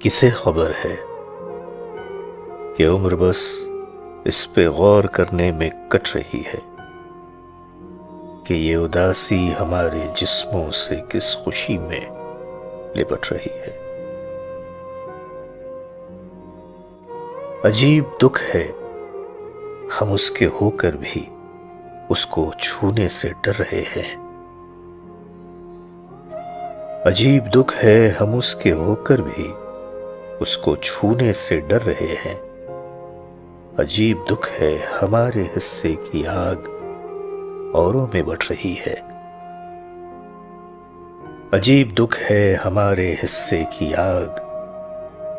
کسے خبر ہے کہ عمر بس اس پہ غور کرنے میں کٹ رہی ہے کہ یہ اداسی ہمارے جسموں سے کس خوشی میں لپٹ رہی ہے۔ عجیب دکھ ہے ہم اس کے ہو کر بھی اس کو چھونے سے ڈر رہے ہیں۔ عجیب دکھ ہے ہم اس کے ہو کر بھی اس کو چھونے سے ڈر رہے ہیں۔ عجیب دکھ ہے ہمارے حصے کی آگ اوروں میں بٹ رہی ہے۔ عجیب دکھ ہے ہمارے حصے کی آگ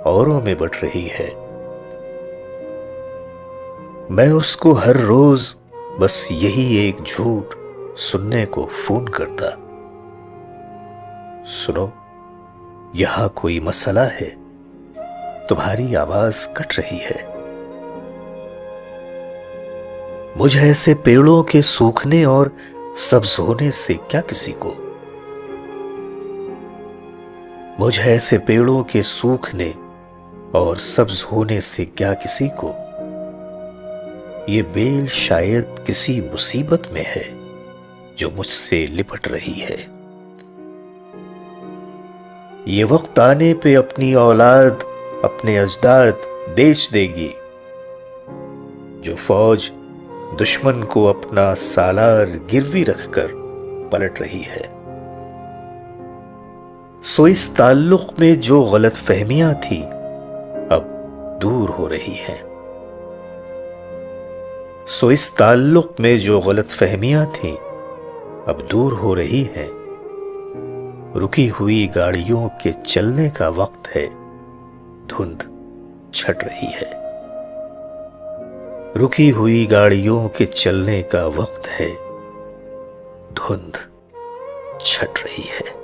اوروں میں بٹ رہی ہے۔ میں اس کو ہر روز بس یہی ایک جھوٹ سننے کو فون کرتا، سنو یہاں کوئی مسئلہ ہے، تمہاری آواز کٹ رہی ہے۔ مجھ ایسے پیڑوں کے سوکھنے اور سبز ہونے سے کیا کسی کو، مجھ ایسے پیڑوں کے سوکھنے اور سبز ہونے سے کیا کسی کو، یہ بیل شاید کسی مصیبت میں ہے جو مجھ سے لپٹ رہی ہے۔ یہ وقت آنے پہ اپنی اولاد اپنے اجداد بیچ دے گی، جو فوج دشمن کو اپنا سالار گروی رکھ کر پلٹ رہی ہے۔ سو اس تعلق میں جو غلط فہمیاں تھیں اب دور ہو رہی ہیں۔ سو اس تعلق میں جو غلط فہمیاں تھیں اب دور ہو رہی ہیں۔ رکی ہوئی گاڑیوں کے چلنے کا وقت ہے، دھند چھٹ رہی ہے۔ رکی ہوئی گاڑیوں کے چلنے کا وقت ہے، دھند چھٹ رہی ہے۔